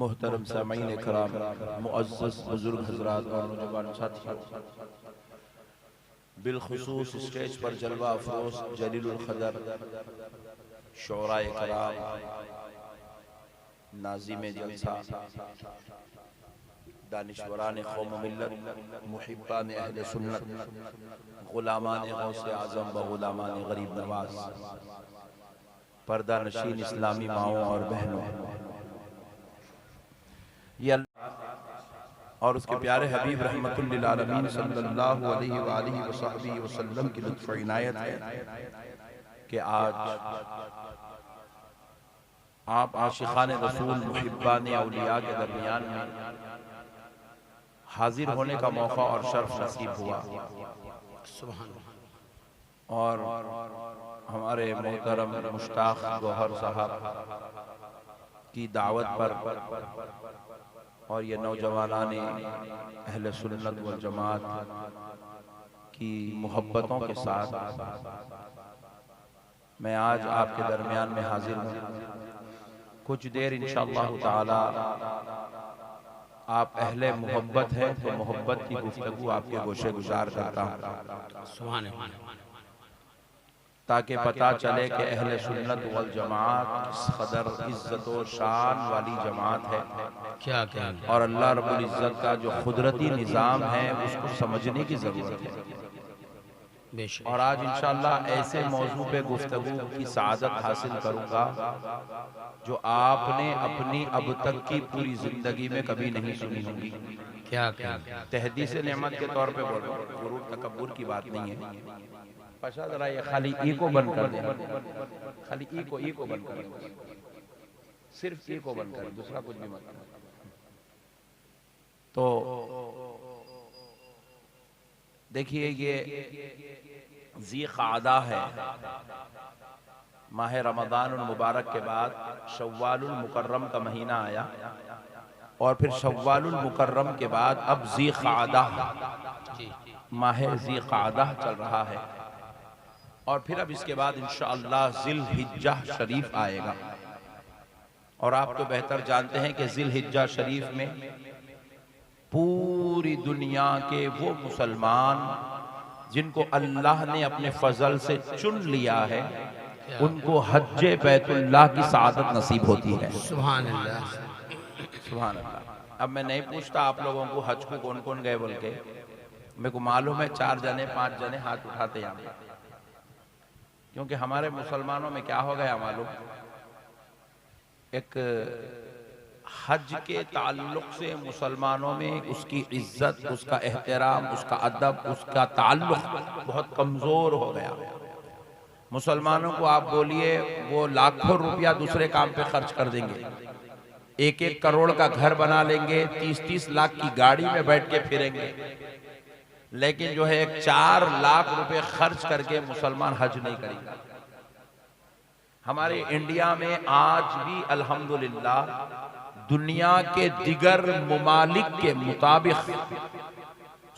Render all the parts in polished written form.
मोहतरम सामीन कराम, मुअज़्ज़ज़ बुजुर्ग हज़रात और नौजवान साथियों, बिलखुसूस स्टेज पर जलवा अफरोज जलीलुल क़दर शुअराए कराम, नाज़िमे जलसा, दानिशवरान कौम मिल्लत, मुहिब्बान अहले सुन्नत, गुलामान गौसे आज़म व गुलामान गरीब नवाज, पर्दा नशीन इस्लामी माओं और बहनों, और उसके प्यारे हबीब रहमतुल लिल आलमीन सल्लल्लाहु अलैहि वसल्लम की लुत्फ़ इनायत है कि आज आप आशिक़ान रसूल मुहिब्बान औलिया के दरमियान में हाजिर होने का मौका और शर्फ नसीब हुआ। और हमारे मोहतरम मुश्ताक गौहर साहब की दावत पर और ये नौजवानाने अहले सुन्नत वल जमात की मोहब्बतों के साथ मैं आज आपके दरमियान में हाजिर हूँ। कुछ देर इंशाअल्लाह ताला आप अहले मोहब्बत हैं तो मोहब्बत की गुफ्तगू आपके गोशे गुजार करता हूँ, सुभान अल्लाह, ताकि पता चले कि अहले सुन्नत वल जमात किस कदर इज्जत और शान वाली जमात है क्या क्या और अल्लाह रब्बुल इज्जत का जो कुदरती निज़ाम है उसको समझने की ज़रूरत है। बेशक। और आज इंशाअल्लाह ऐसे मौजू पे गुफ्तगू की सआदत हासिल करूंगा जो आपने अपनी अब तक की पूरी जिंदगी में कभी नहीं सुनी होगी। क्या क्या तहदीस नेमत के तौर पे बोल रहा हूँ, गुरूर तकब्बुर की बात नहीं है। पशा जरा ये खाली ई को बंद कर देना, खाली ई को बंद कर, सिर्फ ई को बंद कर, दूसरा कुछ भी मत कर। तो देखिए ये ज़ी-क़ादा है, माह रमज़ानुल मुबारक के बाद शव्वालुल मुकर्रम का महीना आया और फिर शव्वालुल मुकर्रम के बाद अब ज़ी-क़ादा, माह ज़ी-क़ादा चल रहा है और फिर अब इसके बाद इंशाअल्लाह ज़िल-हिज्जा शरीफ आएगा। और आप तो बेहतर जानते हैं कि ज़िल-हिज्जा शरीफ में पूरी दुनिया के वो मुसलमान जिनको अल्लाह ने अपने फजल से चुन लिया है उनको हज्जे बैतुल्लाह की सआदत नसीब होती है। सुभान अल्लाह, सुभान अल्लाह। अब मैं नहीं पूछता आप लोगों को हज को कौन कौन गए बोल के, मेरे को मालूम है 4 जने 5 जने हाथ उठाते हैं, क्योंकि हमारे मुसलमानों में क्या हो गया मालूम, एक हज के ताल्लुक से मुसलमानों में उसकी इज्जत, उसका एहतराम, उसका अदब, उसका ताल्लुक बहुत कमजोर हो गया। मुसलमानों को आप बोलिए वो लाखों रुपया दूसरे काम पे खर्च कर देंगे, 1-1 करोड़ का घर बना लेंगे, 30-30 लाख की गाड़ी में बैठ के फिरेंगे, लेकिन जो है 4 लाख रुपए खर्च करके मुसलमान हज नहीं करेंगे। हमारे इंडिया में आज भी अल्हम्दुलिल्लाह दुनिया के दिगर मुमालिक के मुताबिक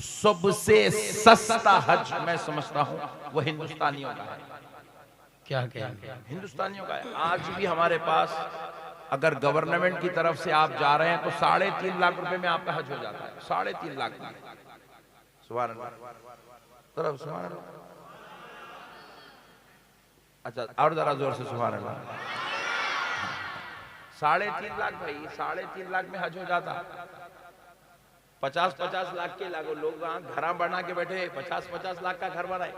सबसे सस्ता हज मैं समझता हूं वो हिंदुस्तानियों का है। क्या क्या हिंदुस्तानियों का है। आज भी हमारे पास अगर गवर्नमेंट की तरफ से आप जा रहे हैं तो 3.5 लाख रुपए में आपका हज हो जाता है, 3.5 लाख में। सुभान अल्लाह, तरफ सुभान अल्लाह। अच्छा और जरा जोर से सुभान अल्लाह। 3.5 लाख भाई, 3.5 लाख में हज हो जाता। 50-50 लाख के लागो लोग घर बना के बैठे, 50-50 लाख का घर बनाए,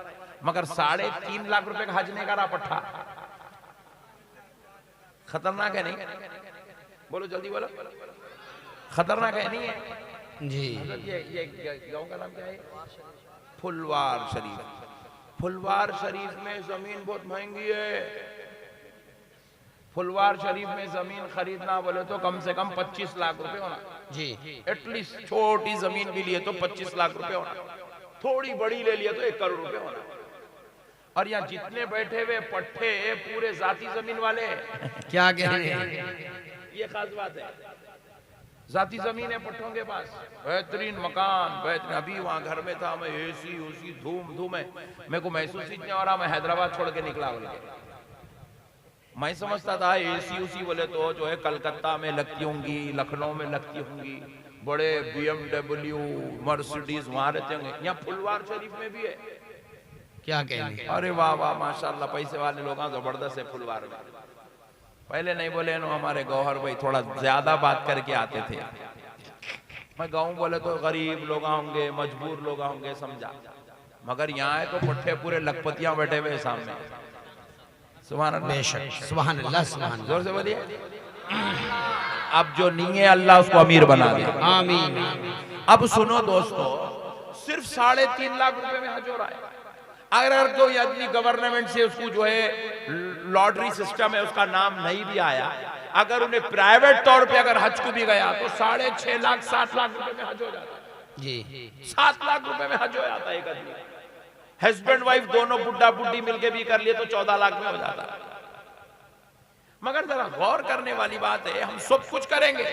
मगर 3.5 लाख रुपए का हज नहीं करा पट्टा। खतरनाक है नहीं? बोलो जल्दी बोलो, खतरनाक है नहीं है जी? ये गांव का नाम क्या है? फुलवार शरीफ। फुलवार शरीफ में जमीन बहुत महंगी है। फुलवार शरीफ में जमीन खरीदना बोले तो कम से कम 25 लाख रुपए होना जी। एटलीस्ट छोटी जमीन भी लिए तो 25 लाख रुपए होना, थोड़ी बड़ी ले लिए तो 1 करोड़ रुपए होना। और यहाँ जितने बैठे हुए पट्टे पूरे जाती जमीन वाले क्या कह रहे हैं? ये खास बात है, जाती जमीन है पट्टों के पास, बेहतरीन मकान, बेहतरीन। अभी वहां घर में था मैं, एसी उसी धूम धूम है, मेरे को महसूस ही नहीं हो रहा मैं हैदराबाद छोड़ के निकला बोल के। मैं समझता था एसी उसी बोले तो जो है कलकत्ता में लगती होंगी, लखनऊ में लगती होंगी, बड़े BMW मर्सिडीज वहां रहते होंगे। यहाँ फुलवार शरीफ में भी है। क्या कहेंगे? अरे वाह वाह माशाल्लाह, पैसे वाले लोग जबरदस्त है फुलवार में। पहले नहीं बोले नो हमारे गौहर भाई थोड़ा ज्यादा बात करके आते थे। मैं गाँव बोले तो गरीब लोग होंगे, मजबूर लोग होंगे, समझा, मगर यहाँ है तो पट्टे पूरे लखपतियां बैठे हुए सामने। सुभान अल्लाह, बेशक, सुभान अल्लाह, सुभान अल्लाह। जोर से बोलिए। अब जो नहीं है अल्लाह उसको अमीर बना दे, आमीन। अब सुनो दोस्तों, सिर्फ 3.5 लाख रुपए में हज हो रहा है। अगर कोई आदमी गवर्नमेंट से उसको जो है लॉटरी सिस्टम है उसका नाम नहीं भी आया, अगर उन्हें प्राइवेट तौर पे अगर हज को भी गया तो 6.5 लाख 7 लाख रुपए में हज हो जाता है जी। 7 लाख रुपए में हज हो जाता है एक आदमी। हस्बैंड वाइफ दोनों बुढ़ा बुढ़ी मिलके भी कर लिए तो 14 लाख में हो जाता। मगर जरा गौर करने वाली बात है, हम सब कुछ करेंगे,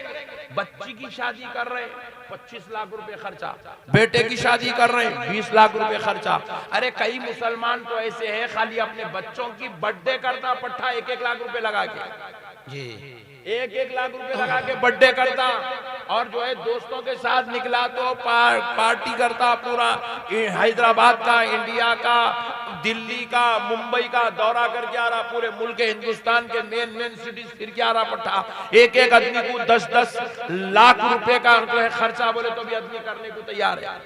बच्ची की शादी कर रहे 25 लाख रुपए खर्चा, बेटे की शादी कर रहे 20 लाख रुपए खर्चा। अरे कई मुसलमान तो ऐसे हैं खाली अपने बच्चों की बर्थडे करता पट्टा 1-1 लाख रुपए लगा के जी, 1-1 लाख रुपए लगा के बर्थडे करता, और जो है दोस्तों के साथ निकला तो पार्टी करता, पूरा हैदराबाद का, इंडिया का, दिल्ली का, मुंबई का दौरा करके आ रहा, पूरे मुल्क हिंदुस्तान के मेन सिटीज फिर के आ रहा पट्टा। एक आदमी को 10-10 लाख रुपए का जो है खर्चा बोले तो भी आदमी करने को तैयार है,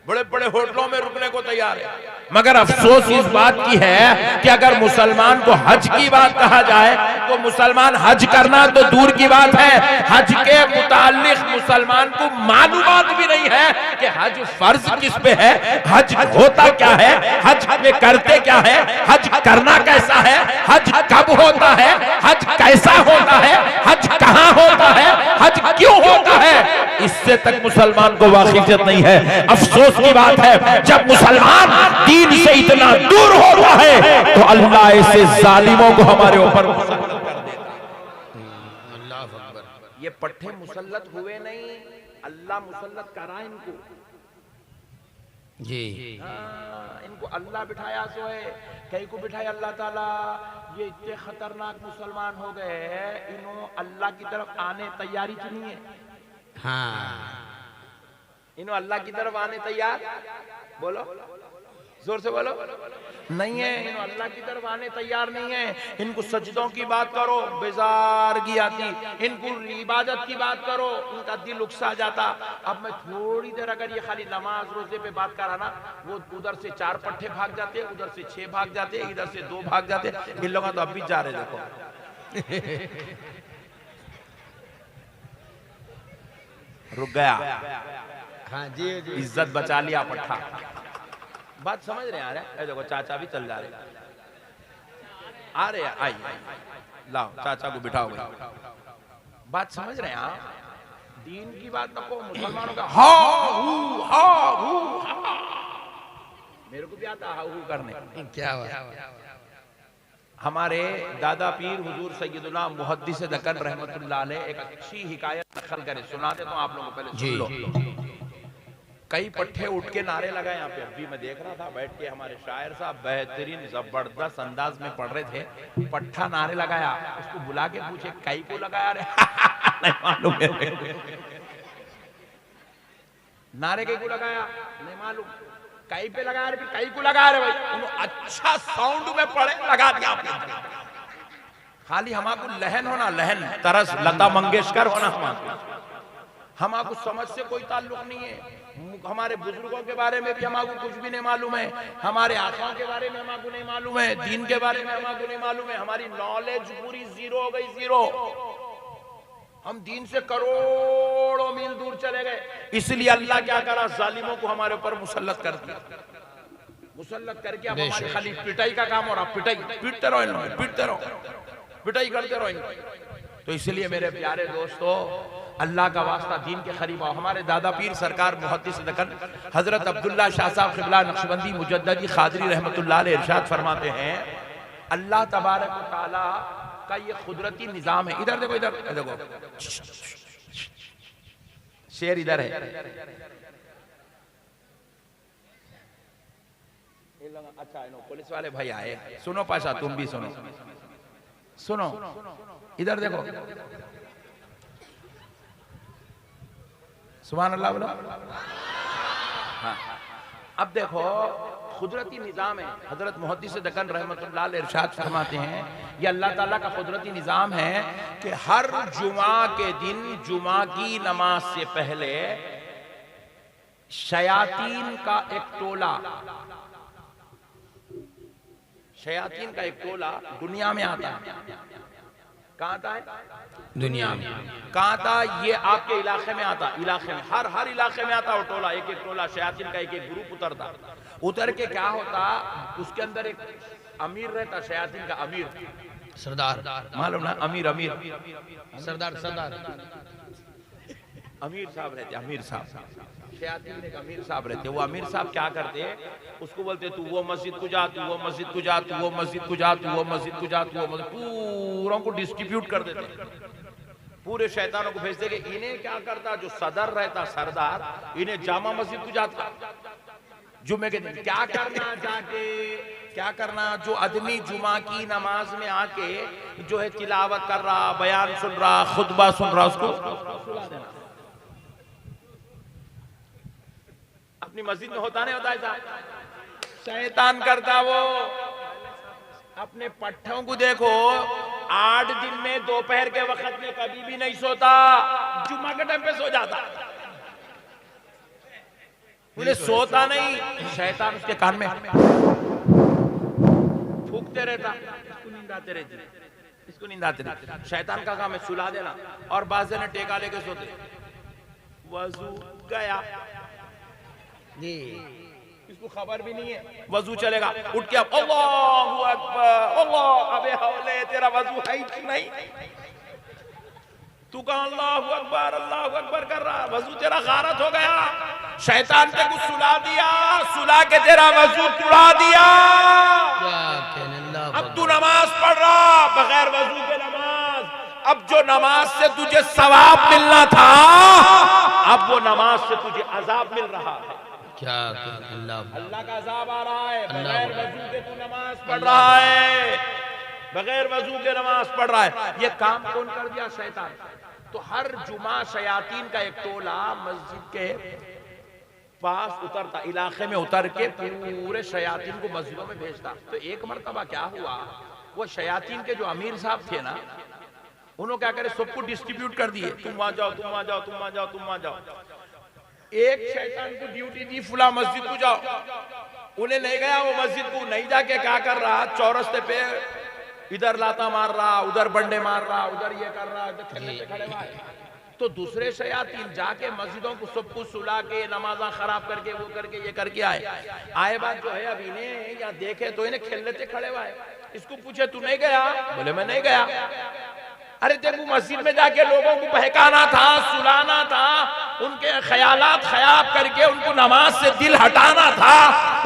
बड़े बड़े होटलों में रुकने को तैयार है। मगर अफसोस इस बात की है कि अगर मुसलमान को हज की बात कहा जाए तो मुसलमान हज करना तो दूर की बात है, हज के मुतालिक मुसलमान को मालूमात भी नहीं है कि हज फर्ज किस पे है, हज होता क्या है, हज में करते क्या है, हज करना कैसा है, हज कब होता है, हज कैसा होता है, हज कहां होता है, हज क्यों होता है, इससे तक मुसलमान को वाकिफियत नहीं है। अफसोस की बात है जब मुसलमान दीन से इतना दूर होता है तो अल्लाह ऐसे जालिमों को हमारे ऊपर मुसल्लत कर देता है। अल्लाह अकबर। ये पट्टे मुसल्लत हुए नहीं, अल्लाह मुसल्लत करा इनको जी। इनको अल्लाह बिठाया सो है, कई को बिठाया अल्लाह ताला। ये इतने खतरनाक मुसलमान हो गए इन्हों अल्लाह की तरफ आने तैयारी चुनी है। हाँ, इन्हों अल्लाह की तरफ आने तैयार, बोलो जोर से बोलो, नहीं है। इन्हों अल्लाह की तरफ आने तैयार नहीं है। इनको सजदों की बात करो बेजारगी आती, इनको इबादत की बात करो उनका दिल उकसा जाता। अब मैं थोड़ी देर अगर ये खाली नमाज रोजे पे बात कराना, वो उधर से 4 पट्टे भाग जाते, उधर से 6 भाग जाते, इधर से 2 भाग जाते। इन लोगों तो अब भी जा रहे, देखो रुक गया। हाँ जी, जी। इज्जत बचा लिया पट्टा। बात समझ रहे हैं? आ देखो चाचा भी चल जा रहे, आ रहे हैं, आई लाओ चाचा को बिठाओ। बात समझ रहे हैं आप? दीन की बात नको, मुसलमानों का हा हू मेरे को भी आता हा हू करने। क्या हुआ? हमारे दादा पीर हुजूर सैयदुना मुहद्दिस दक्कन रहमतुल्लाह अलैह एक अच्छी हिकायत नकल करे, सुनाते तो आप लोगों को पहले सुन लो। कई पट्टे उठ के नारे लगाए यहाँ पे। अभी मैं देख रहा था बैठ के, हमारे शायर साहब बेहतरीन जबरदस्त अंदाज में पढ़ रहे थे। पट्टा नारे लगाया, उसको बुला के पूछे कई को लगाया रे नहीं मालूम नारे कई को लगाया नहीं मालूम, कई पे लगाया रे, कई को लगाया रे भाई। अच्छा साउंड में पढ़े लगा दिया आपने। खाली हमारे लहन होना, लहन तरस लता मंगेशकर होना, हमारे समझ से कोई ताल्लुक नहीं है। हमारे बुजुर्गों के बारे में भी हमारे कुछ भी नहीं मालूम है, हमारे आकाओं के बारे में हमारे नहीं मालूम है, दीन के बारे में हमारे नहीं मालूम है। हमारी नॉलेज पूरी जीरो हो गई, जीरो। हम दीन से करोड़ों मील दूर चले गए। इसलिए अल्लाह क्या करा, जालिमों को हमारे ऊपर मुसल्लत कर दिया। मुसल्लत करके अब हमारी खाली पिटाई का काम हो रहा, पिटाई, पीटते रहो इनको, पीटते रहो, पिटाई करते रहो इनको। तो इसलिए मेरे प्यारे दोस्तों, अल्लाह का वास्ता दीन के करीब आओ। हमारे दादा पीर सरकार मुहद्दिस दक्कन हजरत अब्दुल्ला शाह साहब क़िबला नक्शबंदी मुजद्ददी क़ादरी रहमतुल्लाह अलैह इरशाद फरमाते हैं, अल्लाह तबारक व तआला का ये कुदरती निजाम है। इधर देखो, इधर देखो, शेर इधर है। अच्छा पुलिस वाले भाई आए, सुनो पाशा, तुम भी सुनो, सुनो इधर देखो। सुभान अल्लाह बोलो। हाँ, अब देखो कुदरती निजाम है। हजरत मुहद्दिस दक्कन रहमतुल्लाह अलैह इरशाद फरमाते हैं, ये अल्लाह ताला का कुदरती निजाम है कि हर जुमा के दिन जुमा की नमाज से पहले शयातीन का एक टोला, शयातीन का एक टोला दुनिया में आता है। कहाँ आता है? दुनिया में। कहाँ आता? ये आपके इलाके में आता, इलाके में, हर इलाके में आता वो टोला, एक एक टोला शयातीन का एक एक ग्रुप उतरता। उतर के क्या होता, उसके अंदर एक अमीर रहता, शयातीन का अमीर, सरदार, मालूम ना, अमीर अमीर सरदार, सरदार, अमीर साहब रहते, अमीर साहब। शयातीन एक अमीर साहब रहते, वो अमीर साहब क्या करते, उसको बोलते तू वो मस्जिद को जा, तू वो मस्जिद को जा, तू वो मस्जिद को जा, तू वो मस्जिद को जा, तू वो मस्जिद, पूरों को डिस्ट्रीब्यूट कर देते, पूरे शैतानों को भेजते कि इन्हें क्या करता, जो सदर रहता सरदार, इन्हें जामा मस्जिद को जाता जुम्मे के दिन, क्या करना जाके, क्या करना, जो आदमी जुमा की नमाज में आके जो है तिलावत कर रहा, बयान सुन रहा, खुतबा सुन रहा, उसको सुला देना। अपनी मस्जिद में होता नहीं होता ऐसा, शैतान करता वो। अपने पट्ठों को देखो, 8 दिन में दोपहर के वक्त में कभी भी नहीं सोता, जुम्मा के टाइम पे सो जाता, बोले सोता नहीं, शैतान उसके कान में फूकते रहता, इसको नींद आते रहती, इसको नींद आते रहती। शैतान का काम है सुला देना, और बाज़ ने टेका लेके सोते, वजू गया जी, इसको खबर भी नहीं है, वजू चलेगा, उठ के अल्लाहू अकबर, अल्लाह, अबे हौले तेरा वजू है ही नहीं, तू कहां अल्लाहू अकबर कर रहा, वजू तेरा गारत हो गया, शैतान पे कुछ सुला दिया, सुला के तेरा वजू तुड़ा दिया, अब तू नमाज पढ़ रहा बगैर वजू के नमाज, अब जो नमाज से तुझे सवाब मिलना था, अब वो नमाज से तुझे अजाब मिल रहा है। क्या अल्लाह का अजाब आ रहा है, बगैर वजू के तू नमाज पढ़ रहा है, बगैर वजू के नमाज पढ़ रहा है। ये काम कौन कर दिया? शैतान। तो हर जुमा शयातीन का एक टोला मस्जिद के पास उतरता, इलाके में उतर के पूरे शयातीन को मस्जिदों में भेजता। तो एक मरतबा क्या हुआ, वो शयातीन के जो अमीर साहब थे ना, उन्होंने क्या करे, सबको डिस्ट्रीब्यूट कर दिए, तुम वहां जाओ, तुम वहां जाओ, तुम वहां जाओ, तुम वहां जाओ। एक शैतान को ड्यूटी दी, फुला मस्जिद को जाओ, उन्हें नहीं गया, वो मस्जिद को नहीं जाके क्या कर रहा, चौरस्ते पे इधर लाता मार रहा, उधर बंडे मार रहा, उधर ये कर रहा, इधर खेलने पे खड़े हुआ है। तो दूसरे शयातीन जाके मस्जिदों को सब कुछ सुला के, नमाजा खराब करके, वो करके, ये करके आए बात जो है, अब इन्हें या देखे तो इन्हें खेलने पे खड़े हुआ है। इसको पूछे तू नहीं गया? बोले मैं नहीं गया। अरे तेरे मस्जिद में जाके लोगों को बहकाना था, सुलाना था, उनके ख्यालात खराब करके उनको नमाज से दिल हटाना था,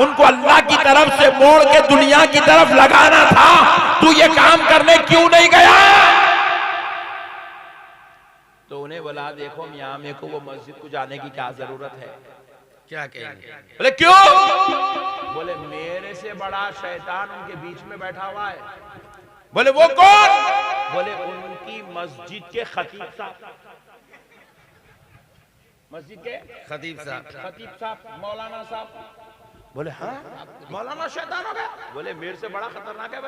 उनको अल्लाह की तरफ से मोड़ के दुनिया की तरफ लगाना था, तू ये काम करने क्यों नहीं गया? तो उन्हें बोला देखो मियां, मेरे को वो मस्जिद को जाने की क्या जरूरत है? क्या कहेंगे? बोले क्यों? बोले मेरे से बड़ा शैतान उनके बीच में बैठा हुआ है। बोले वो कौन? बोले उनकी मस्जिद के खतीब साहब, मस्जिद के खतीब साहब, मौलाना साहब। बोले हाँ, मौलाना शैतान हो गया? बोले मेरे से बड़ा खतरनाक है।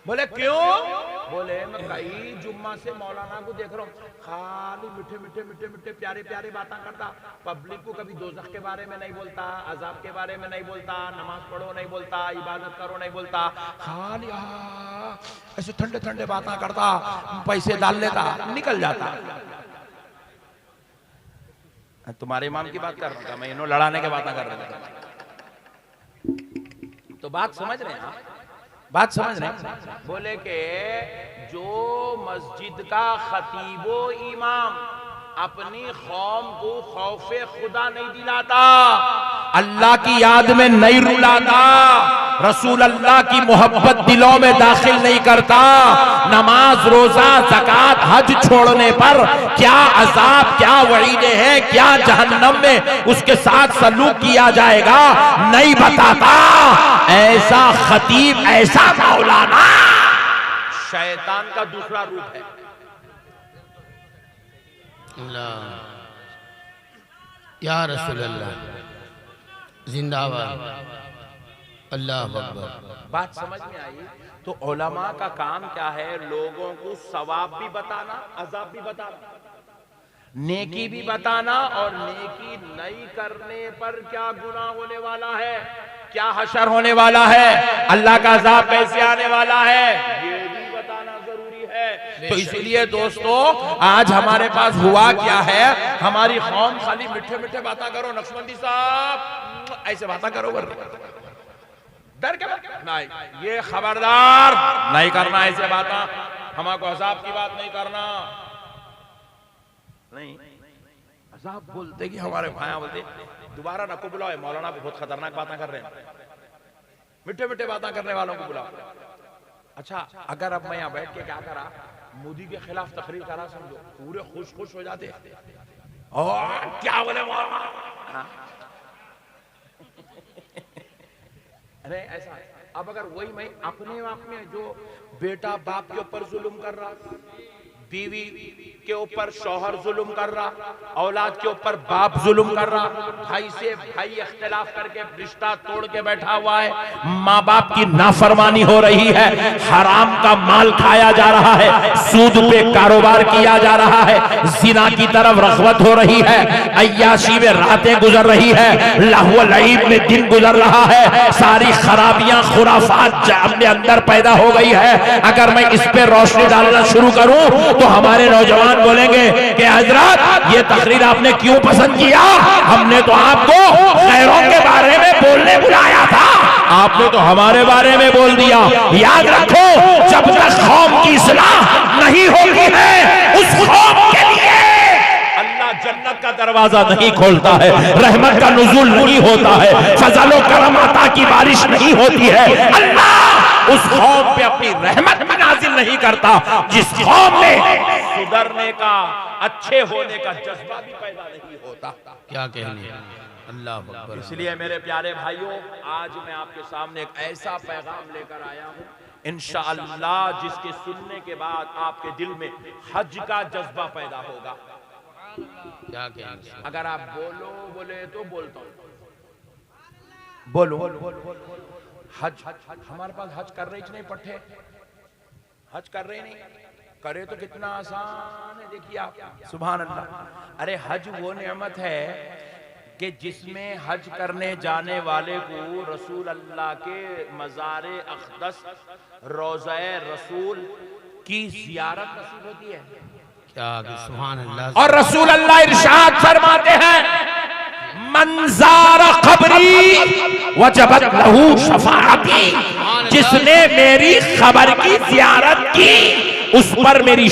बोले क्यों? बोले मैं कई जुम्मा से मौलाना को देख रहा हूँ, खाली मीठे मीठे मीठे मीठे प्यारे प्यारे बातें करता, पब्लिक को कभी दोज़ख के बारे में नहीं बोलता, अजाब के बारे में नहीं बोलता, नमाज पढ़ो नहीं बोलता, इबादत करो नहीं बोलता, खाली ऐसे ठंडे ठंडे बातें करता, पैसे डाल लेता, निकल जाता। तुम्हारे इमाम की बात कर रहा था मैं, इन्हों लड़ाने के बातें कर रहा था। तो बात समझ रहे हैं आप? बात समझ रहे हैं? बोले के जो मस्जिद का खतीबो इमाम अपनी कौम को खौफे खुदा नहीं दिलाता, अल्लाह की याद में नहीं रुलाता, रसूल अल्लाह की मोहब्बत दिलों में दाखिल नहीं करता, नमाज रोजा ज़कात हज छोड़ने पर क्या अजाब, क्या वईदें हैं, क्या जहन्नम में उसके साथ सलूक किया जाएगा नहीं बताता, ऐसा खतीब, ऐसा मौलाना शैतान का दूसरा रूप है। या रसूल अल्लाह जिंदाबाद, अल्लाह अकबर। बात समझ में आई? तो उलमा का काम क्या है? लोगों को सवाब भी बताना, अजाब भी बताना, नेकी भी बताना, और नेकी नहीं करने पर क्या गुनाह होने वाला है, क्या हशर होने वाला है, अल्लाह का अजाब कैसे आने वाला है, ये भी बताना जरूरी है। तो इसलिए दोस्तों आज हमारे पास हुआ क्या है, हमारी कौम खाली मीठे मीठे बातें करो, नक्शबंदी साहब ऐसे बातें करो, डर के नहीं, ये खबरदार नहीं करना ऐसे बातें, हमारे अजाब की बात नहीं करना, नहीं साहब बोलते कि हमारे भाई बोलते दोबारा ना को बुलाओ, मौलाना को बहुत खतरनाक बातें कर रहे हैं, मिठे मिठे बातें करने वालों को बुलाओ। अच्छा, अगर अब मैं यहाँ बैठ के क्या करा, मोदी के खिलाफ तकरीर करा, समझो पूरे खुश खुश हो जाते और क्या बोले मौलाना। अरे ऐसा है। अब अगर वही मैं अपने आप में जो बेटा बाप के ऊपर जुल्म कर रहा, बीवी के ऊपर शौहर जुल्म कर रहा, औलाद के ऊपर बाप जुल्म कर रहा, भाई से भाई इख्तिलाफ करके रिश्ता तोड़ के बैठा हुआ है, माँ बाप की नाफरमानी हो रही है, हराम का माल खाया जा रहा है, सूद पे कारोबार किया जा रहा है, जिना की तरफ रग़बत हो रही है, अय्याशी में रातें गुजर रही है, लहव लईब में दिन गुजर रहा है, सारी खराबियां खुराफात अपने अंदर पैदा हो गई है। अगर मैं इस पे रोशनी डालना शुरू करूं तो हमारे नौजवान बोलेंगे कि हजरत ये तकरीर आपने क्यों पसंद किया, हमने तो आपको खैरों के बारे में बोलने बुलाया था, आपने तो हमारे बारे में बोल दिया। याद रखो, जब तक कौम की इस्लाह नहीं होती है उस कौम के लिए अल्लाह जन्नत का दरवाजा नहीं खोलता है, रहमत का नुज़ूल नहीं होता है, फज़ल व करम अता की बारिश नहीं होती है। अल्लाह उस कौम पे अपनी रहमत भी नाजिल नहीं करता जिस कौम में सुधरने का, अच्छे होने का जज्बा भी पैदा नहीं होता। क्या कहने, अल्लाह अकबर। इसलिए मेरे प्यारे भाइयों, आज मैं आपके सामने एक ऐसा पैगाम लेकर आया हूँ इंशाअल्लाह जिसके सुनने के बाद आपके दिल में हज का जज्बा पैदा होगा। क्या कहने, अगर आप बोले तो बोलता हूँ, बोलो। हज हमारे पास हज कर रहे नहीं, पट्टे हज कर रहे नहीं, करे तो कितना आसान है। देखिए आप, सुभान अल्लाह। अरे हज वो नेमत है कि जिसमें हज करने जाने वाले को रसूल अल्लाह के मज़ारे अक़दस रोज़े रसूल की ज़ियारत नसीब होती है। क्या, सुभान अल्लाह। और रसूल अल्लाह इरशाद फरमाते हैं, मंज़ारा क़ब्री वजबत लहू शफ़ाअती, जिसने मेरी क़ब्र की ज़ियारत की उस पर मेरी